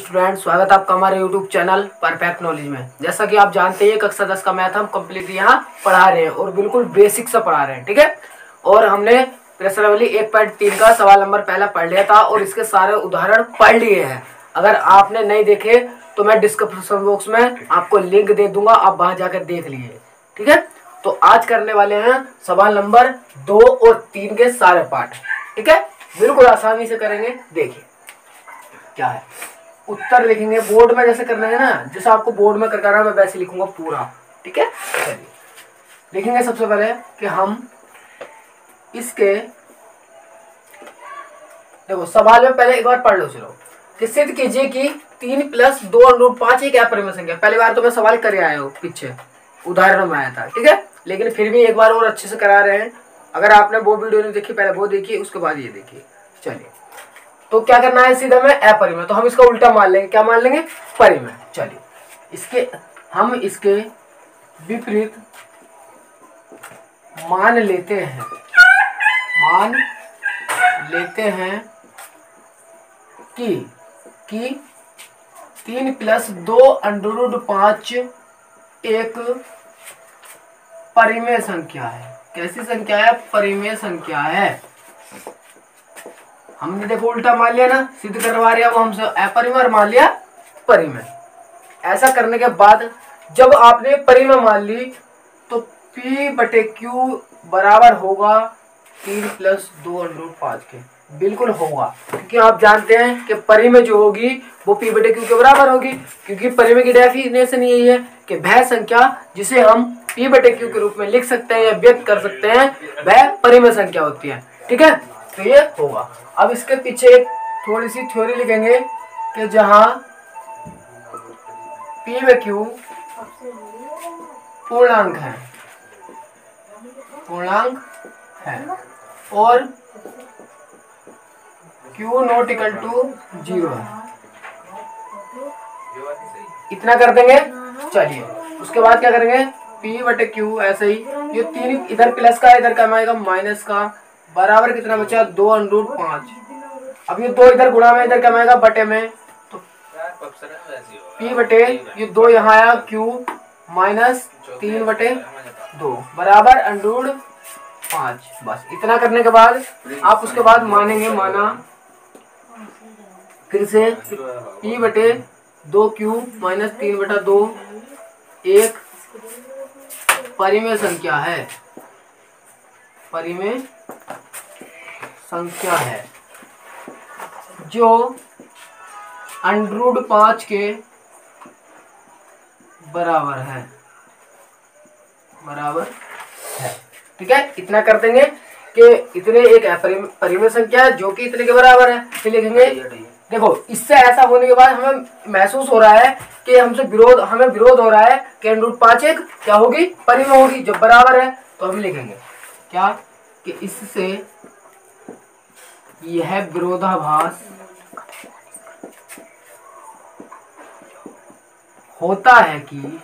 Student, स्वागत है आपका हमारे यूट्यूब चैनल परफेक्ट नॉलेज में। जैसा कि आप जानते हैं कक्षा 10 का मैथ हम कंप्लीट यहाँ पढ़ा रहे हैं और बिल्कुल बेसिक से पढ़ा रहे हैं, ठीक है। और हमने प्रश्नावली 1.3 का सवाल नंबर पहला पढ़ लिया था और इसके सारे उदाहरण पढ़ लिए हैं। अगर आपने नहीं देखे तो मैं डिस्क्रिप्शन बॉक्स में आपको लिंक दे दूंगा, आप वहां जाकर देख लीजिए, ठीक है। तो आज करने वाले हैं सवाल नंबर 2 और 3 के सारे पार्ट, ठीक है। बिल्कुल आसानी से करेंगे। देखिए क्या है, उत्तर लिखेंगे बोर्ड में जैसे करना है ना, जैसे आपको बोर्ड में करना है मैं वैसे लिखूंगा पूरा, ठीक है। चलिए लिखेंगे सबसे पहले कि हम इसके, देखो सवाल में पहले एक बार पढ़ लो, चलो कि सिद्ध कीजिए कि 3 + 2√5 एक अपरिमेय संख्या। पहली बार तो मैं सवाल कर आया हूँ, पीछे उदाहरण में आया था, ठीक है, लेकिन फिर भी एक बार और अच्छे से करा रहे हैं। अगर आपने वो वीडियो नहीं देखी पहले वो देखिए, उसके बाद ये देखिए। चलिए तो क्या करना है, सीधा में अपरिमेय, तो हम इसका उल्टा मान लेंगे, क्या मान लेंगे, परिमेय। चलिए हम इसके विपरीत मान लेते हैं कि 3 + 2√5 एक परिमेय संख्या है। कैसी संख्या है, परिमेय संख्या है। हमने देखो उल्टा मान लिया ना, सिद्ध करवा रहा वो हमसे अपरिमेय मान लिया परिमेय। ऐसा करने के बाद जब आपने परिमेय मान ली तो P/Q बराबर होगा 3 + 2√5 के, बिल्कुल होगा, क्योंकि आप जानते हैं कि परिमेय जो होगी वो P/Q के बराबर होगी, क्योंकि परिमेय की डेफिनेशन यही है कि वह संख्या जिसे हम P/Q के रूप में लिख सकते हैं या व्यक्त कर सकते हैं वह परिमेय संख्या होती है, ठीक है। तो ये होगा। अब इसके पीछे एक थोड़ी सी थ्योरी लिखेंगे कि जहां P/Q पूर्णांक है और Q ≠ 0 है। इतना कर देंगे। चलिए उसके बाद क्या करेंगे, P/Q ऐसे ही, ये 3 इधर प्लस का इधर कम आएगा माइनस का, बराबर कितना बचा 2√5। अब ये 2 इधर गुणा में इधर कम आएगा बटे में, तो P/ये 2 यहाँ आया, Q -3/2 बराबर √5। बस इतना करने के बाद आप उसके बाद मानेंगे, माना फिर से P/2Q -3/2 एक परिमेय संख्या है, जो √5 के बराबर है, ठीक है। इतना कर देंगे कि इतने एक परिमेय संख्या है जो कि इतने के बराबर है। फिर लिखेंगे, देखो इससे ऐसा होने के बाद हमें महसूस हो रहा है कि हमें विरोध हो रहा है कि √5 एक क्या होगी, परिमेय होगी जब बराबर है। तो हम लिखेंगे क्या कि इससे यह विरोधाभास होता है कि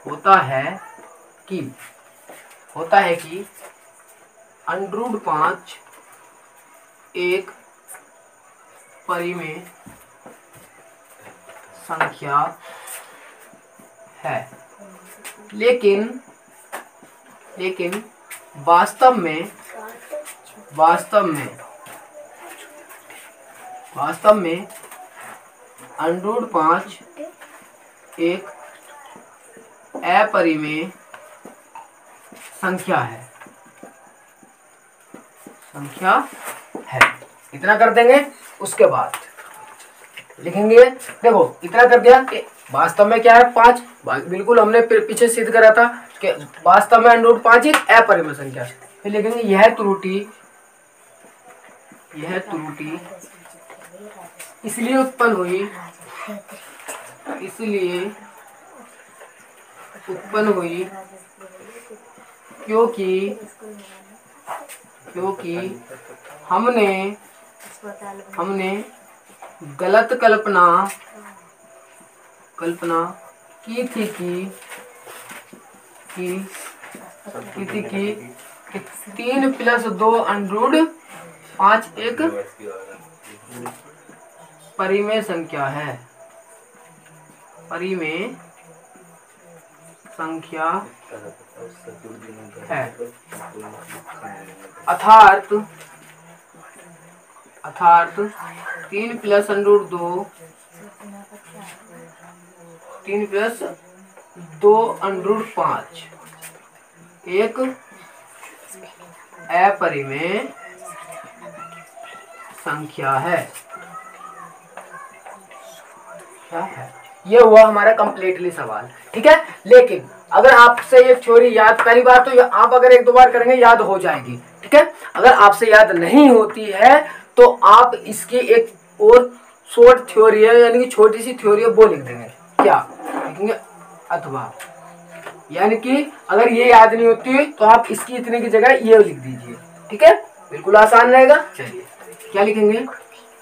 √5 एक परिमेय संख्या है, लेकिन वास्तव में √5 एक अपरिमेय संख्या है। इतना कर देंगे। उसके बाद लिखेंगे, देखो इतना कर दिया कि वास्तव में क्या है 5, बिल्कुल हमने पीछे सिद्ध करा था कि वास्तव में √5 एक अपरिमेय संख्या है। फिर लिखेंगे यह त्रुटि इसलिए उत्पन्न हुई क्योंकि हमने गलत कल्पना की थी कि 3 + 2√5 एक परिमेय संख्या है, परिमेय संख्या है, अर्थात 3 प्लस अंडर 2, 3 प्लस 2 अंडर 5 एक अपरिमेय संख्या है। क्या है? ये हुआ हमारा कंप्लीटली सवाल, ठीक है। लेकिन अगर आपसे ये थ्योरी याद, पहली बार तो आप अगर एक दो बार करेंगे याद हो जाएगी, ठीक है। अगर आपसे याद नहीं होती है तो आप इसकी एक और शॉर्ट थ्योरी है, यानी कि छोटी सी थ्योरी है, वो लिख देंगे। क्या लिखेंगे? अथवा, यानी कि अगर ये याद नहीं होती तो आप इसकी इतने की जगह ये लिख दीजिए, ठीक है। बिल्कुल आसान रहेगा। चलिए क्या लिखेंगे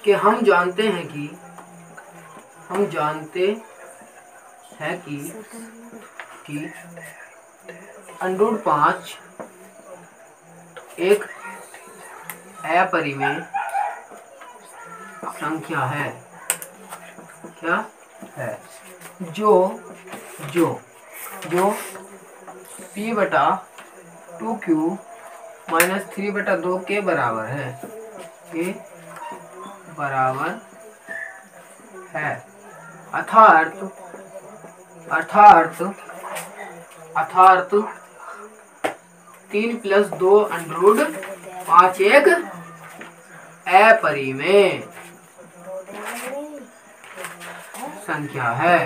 कि हम जानते हैं कि अंडर 5 एक अपरिमेय संख्या है। क्या है? जो p/2q माइनस 3/2 के बराबर है, अर्थात 3 प्लस 2 अंडर 5 एक अपरिमेय संख्या है,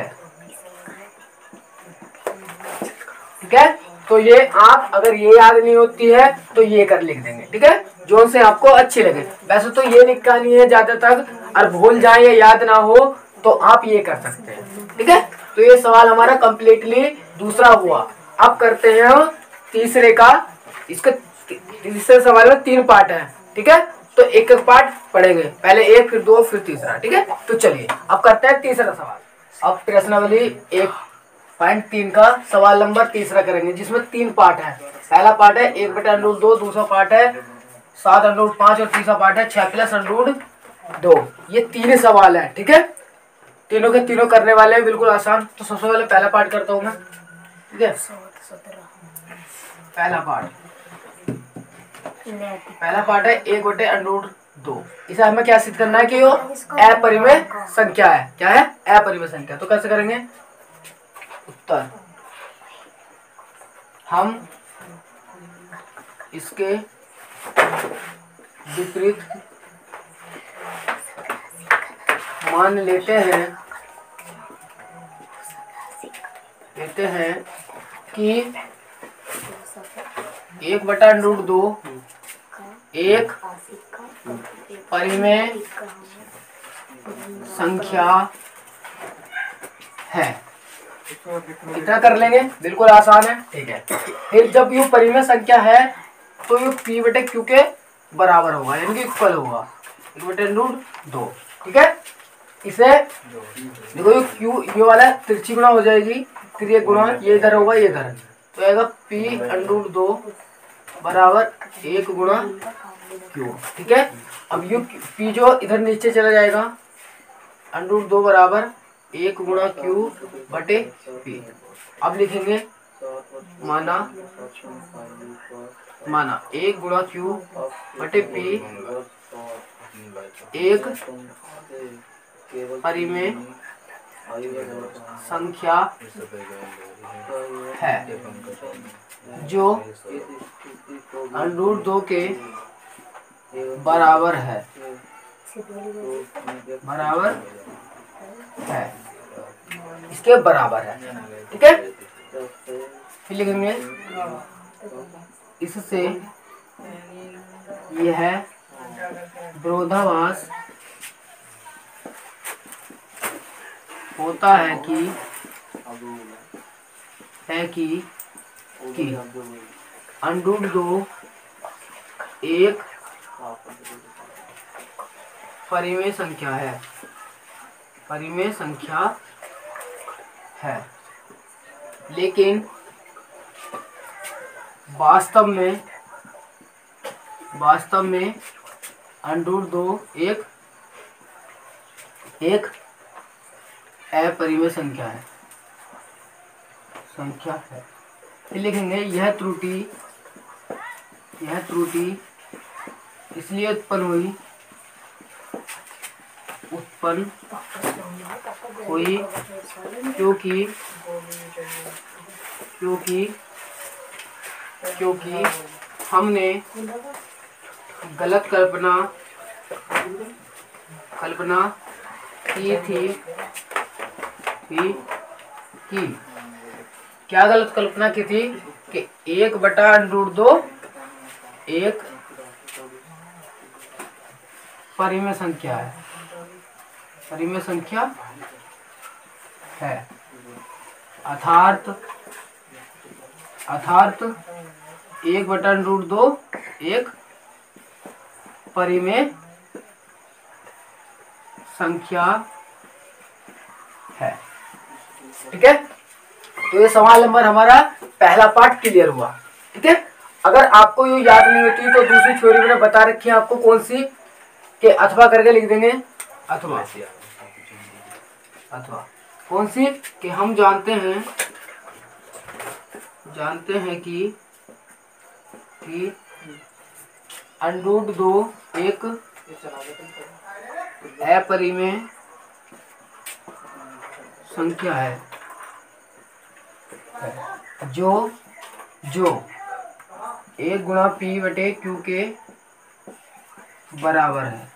ठीक है। तो ये आप अगर ये याद नहीं होती है तो ये कर लिख देंगे, ठीक है, जो से आपको अच्छी लगे। वैसे तो ये निकालनी है ज्यादा तक, और भूल जाए या याद ना हो तो आप ये कर सकते हैं, ठीक है। तो ये सवाल हमारा कंप्लीटली दूसरा हुआ। अब करते हैं हम तीसरे का। इसका तीसरे सवाल में 3 पार्ट है, ठीक है। तो एक एक पार्ट पढ़ेंगे, पहले 1 फिर 2 फिर तीसरा, ठीक है। तो चलिए अब करते हैं तीसरा सवाल। अब प्रश्नावली 1.3 का सवाल नंबर तीसरा करेंगे, जिसमें 3 पार्ट है। पहला पार्ट है 1/√2, दूसरा पार्ट है 7/5 और तीसरा पार्ट है 6 प्लस √2। ये 3 सवाल है, ठीक है। तीनों के तीनों करने वाले हैं, बिल्कुल आसान। तो सबसे पहले पहला पार्ट करता हूँ मैं, ठीक है। पहला पार्ट है 1/√2। इसे हमें क्या सिद्ध करना है कि वो अपरिमेय संख्या है। क्या है? अपरिमेय संख्या। तो कैसे करेंगे? उत्तर हम इसके विपरीत मान लेते हैं कि 1/√2 एक परिमेय संख्या है। कितना कर लेंगे? बिल्कुल आसान है, ठीक है। फिर जब यू परिमेय संख्या है तो यू p/q के बराबर होगा, यानी कि इक्वल होगा 1/√2, ठीक है। इसे देखो ये वाला तिरछी गुणा हो जाएगी, फिर ये गुणा ये इधर होगा, ये इधर, तो आएगा p/√2 बराबर 1 गुणा q, ठीक है। अब यू p जो इधर नीचे चला जाएगा, √2 बराबर 1 गुणा q बटे p। अब लिखेंगे माना 1 गुणा q बटे p एक परिमेय संख्या है जो √2 के बराबर है, इसके बराबर है, ठीक है। फिर लिखेंगे इससे यह विरोधाभास होता है कि √2 एक परिमेय संख्या है, लेकिन वास्तव में √2 एक एक अपरिमेय संख्या है। फिर लिखेंगे यह त्रुटि इसलिए उत्पन्न हुई क्योंकि हमने गलत कल्पना की थी कि क्या गलत कल्पना की थी कि 1/√2 एक परिमेय संख्या है। अर्थात 1/√2 एक परिमेय संख्या है। ठीक है, तो ये सवाल नंबर हमारा पहला पार्ट क्लियर हुआ। ठीक है, अगर आपको ये याद नहीं होती तो दूसरी थ्योरी मैंने बता रखी है आपको, कौन सी, के अथवा करके लिख देंगे। अथवा कौन सी, कि हम जानते हैं कि √2 एक अपरिमेय संख्या है जो 1 गुणा P/Q के बराबर है।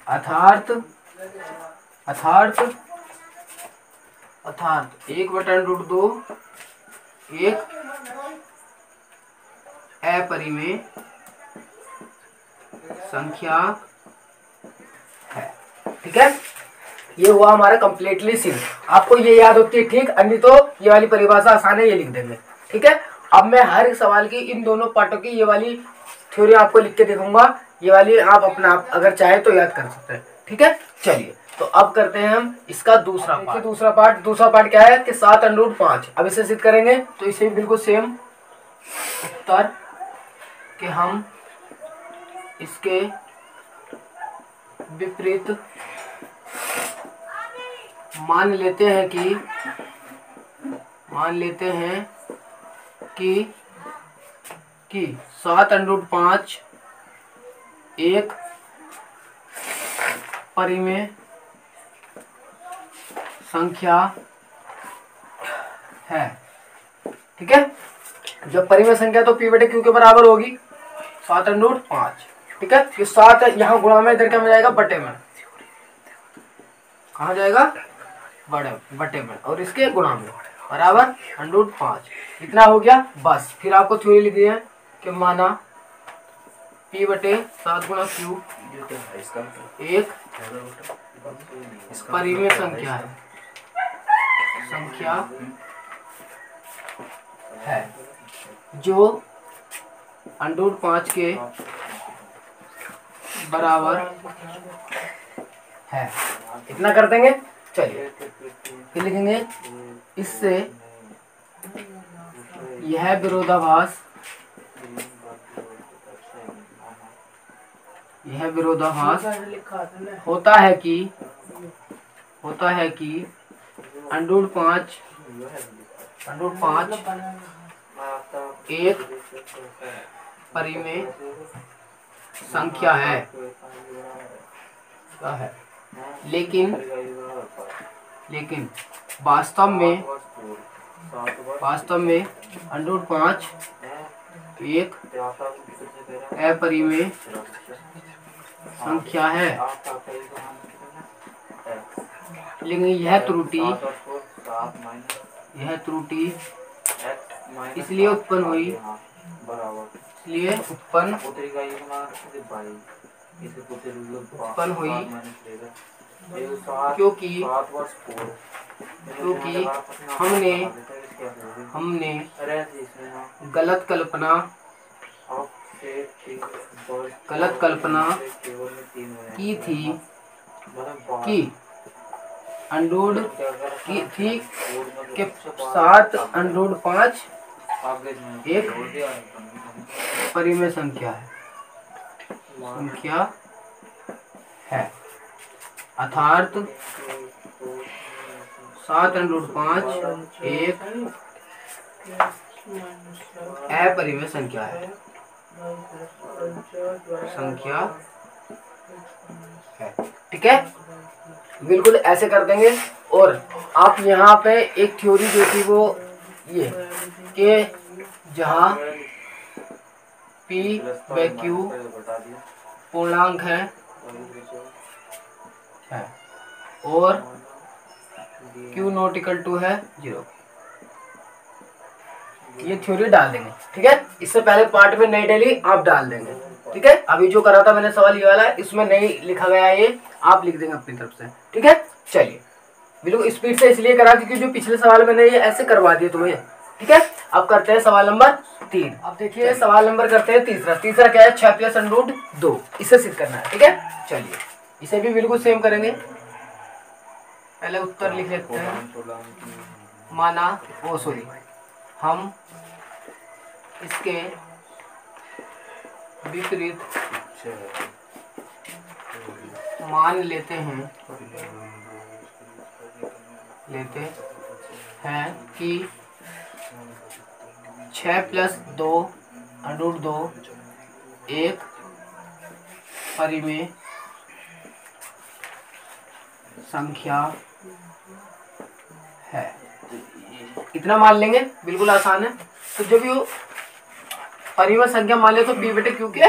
अर्थात 1/√2 एक अपरिमेय संख्या है। ठीक है, ये हुआ हमारा कंप्लीटली सिंक। आपको ये याद होती है, ठीक, अन्य तो ये वाली परिभाषा आसान है, ये लिख देंगे। ठीक है, अब मैं हर एक सवाल की इन दोनों पार्टों की ये वाली थ्योरी आपको लिख के दिखाऊंगा। ये वाली आप अपना अगर चाहे तो याद कर सकते हैं। ठीक है, चलिए तो अब करते हैं हम इसका दूसरा पार्ट। दूसरा पार्ट क्या है कि 7√5। अब इसे सिद्ध करेंगे तो इसे बिल्कुल सेम उत्तर कि हम इसके विपरीत मान लेते हैं कि 7√5 एक परिमेय संख्या है। ठीक है, जब परिमेय संख्या तो P/Q के बराबर होगी 7√5। ठीक है, ये 7 यहाँ गुणा में, इधर क्या में जाएगा, बटे में। कहाँ जाएगा, बटे में, और इसके गुणा में बराबर √5। इतना हो गया बस। फिर आपको थ्योरी लिख दी है कि माना P/7 गुणा Q एक परिमेय संख्या है जो √5 के बराबर है। इतना कर देंगे। चलिए फिर लिखेंगे इससे यह विरोधाभास होता है कि √5 एक परिमेय संख्या है। लेकिन वास्तव में √5 एक अपरिमेय संख्या है। लेकिन यह त्रुटि इसलिए उत्पन्न हुई क्योंकि हमने गलत कल्पना की थी कि 7√5 एक परिमेय संख्या है, अर्थात 7√5 एक अपरिमेय संख्या है, ठीक है। बिल्कुल ऐसे कर देंगे। और आप यहाँ पे एक थ्योरी जो थी वो ये कि जहाँ P व Q पूर्णांक है और Q नॉट इक्वल टू है 0, ये थ्योरी डाल देंगे, ठीक है। इससे पहले पार्ट में नहीं डाली, आप डाल देंगे, ठीक है। अभी जो करा था मैंने सवाल ये वाला, इसमें नहीं लिखा गया है, ये आप लिख देंगे अपनी तरफ से, ठीक है। चलिए, बिल्कुल स्पीड से इसलिए करा क्योंकि जो पिछले सवाल मैंने ये ऐसे करवा दिए तुम्हें, ठीक है। अब करते हैं सवाल नंबर 3। अब देखिए सवाल नंबर करते हैं तीसरा क्या है, 6 + √2, इसे सिद्ध करना है, ठीक है। चलिए इसे भी बिल्कुल सेम करेंगे। पहले उत्तर लिख लेते हैं। माना हम इसके विपरीत मान लेते हैं कि 6 + 2√2 एक परिमेय संख्या है। इतना मान लेंगे, बिल्कुल आसान है। तो जब ये परिमेय संख्या मान ले तो P/Q के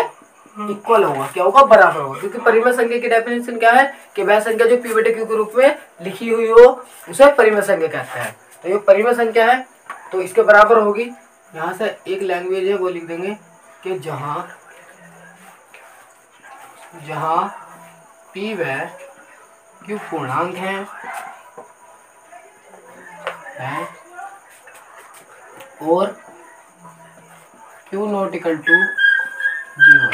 इक्वल होगा, क्या होगा, बराबर होगा। क्योंकि परिमेय संख्या की डेफिनेशन क्या है कि वह संख्या जो P/Q के रूप में लिखी हुई हो उसे परिमेय संख्या कहते हैं। तो ये परिमेय संख्या है तो इसके बराबर होगी। यहाँ से एक लैंग्वेज है वो लिख देंगे कि जहाँ P व Q पूर्णांक हैं और Q नॉट इक्वल टू 0,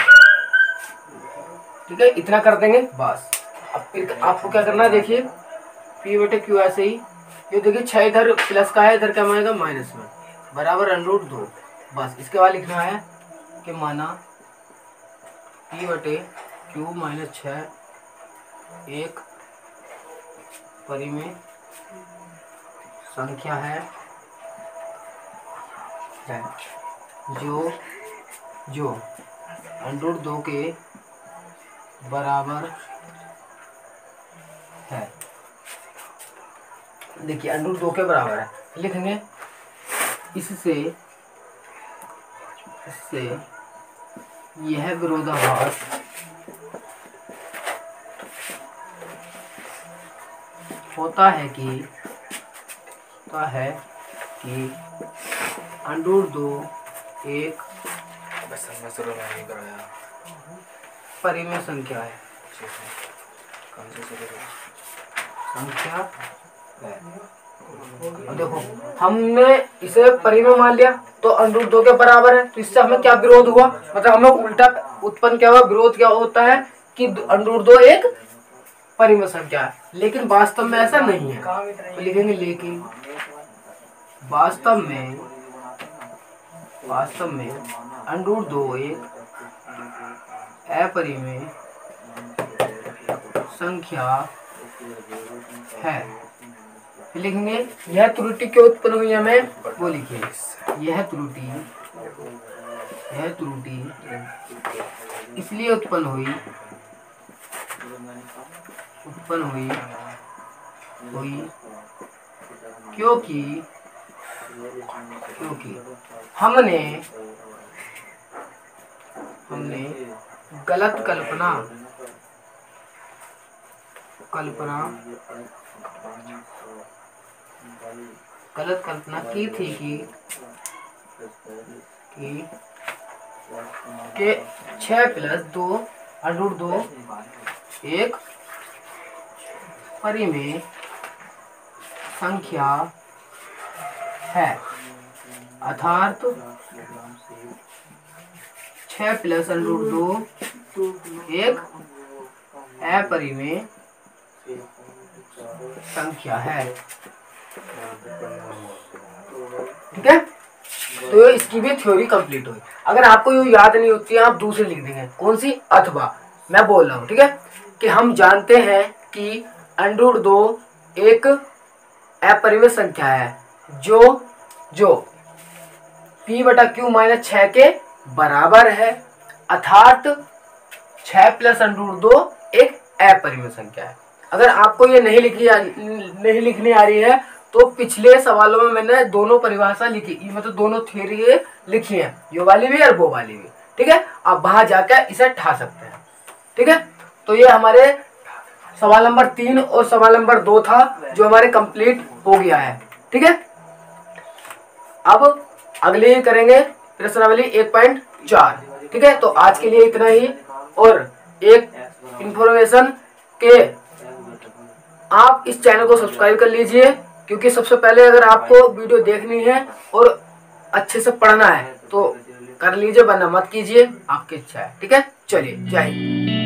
ठीक है। इतना कर देंगे बस। अब फिर आपको क्या करना है, देखिए P/Q ऐसे ही, ये देखिए 6 इधर प्लस का है, इधर क्या आएगा माइनस में, बराबर √2। बस इसके बाद लिखना है कि माना P/Q -6 एक परिमेय संख्या है जो √2 के बराबर है। देखिए √2 के बराबर है, लिखेंगे इससे यह विरोधाभास होता है कि √2 एक परिमेय संख्या है, देखो हमने इसे परिमेय मान लिया तो √2 के बराबर है, तो इससे हमें क्या विरोध हुआ, मतलब हमें उल्टा उत्पन्न क्या हुआ, विरोध क्या होता है कि √2 एक परिमेय संख्या है। लेकिन वास्तव में ऐसा नहीं है, तो लिखेंगे लेकिन वास्तव में √2 एक अपरिमेय संख्या है। लिखेंगे यह त्रुटि क्यों उत्पन्न हुई हमें, वो लिखिए यह त्रुटि इसलिए उत्पन्न हुई क्योंकि हमने गलत कल्पना की थी कि 6 + 2√2 एक परिमेय संख्या है, अर्थात 6 + √2 एक अपरिमेय संख्या है, ठीक है। तो इसकी भी थ्योरी कंप्लीट हुई। अगर आपको ये याद नहीं होती है आप दूसरी लिख देंगे, कौन सी, अथवा, मैं बोल रहा हूँ, ठीक है। कि हम जानते हैं कि √2 एक अपरिमेय संख्या है जो p/q-6 के बराबर है, अर्थात 6 + √2 एक अपरिमेय संख्या है। अगर आपको ये नहीं लिखनी आ रही है तो पिछले सवालों में मैंने दोनों परिभाषा लिखी, मतलब दोनों थ्योरी लिखी है, ये वाली भी और वो वाली भी, ठीक है। आप वहां जाकर इसे ठा सकते हैं, ठीक है। तो ये हमारे सवाल नंबर 3 और सवाल नंबर 2 था, जो हमारे कंप्लीट हो गया है, ठीक है। अब अगले ही करेंगे प्रश्नावली 1.4, ठीक है। तो आज के लिए इतना ही। और एक इंफॉर्मेशन के आप इस चैनल को सब्सक्राइब कर लीजिए, क्योंकि सबसे पहले अगर आपको वीडियो देखनी है और अच्छे से पढ़ना है तो कर लीजिए, वरना मत कीजिए, आपकी इच्छा है, ठीक है। चलिए, जय हिंद।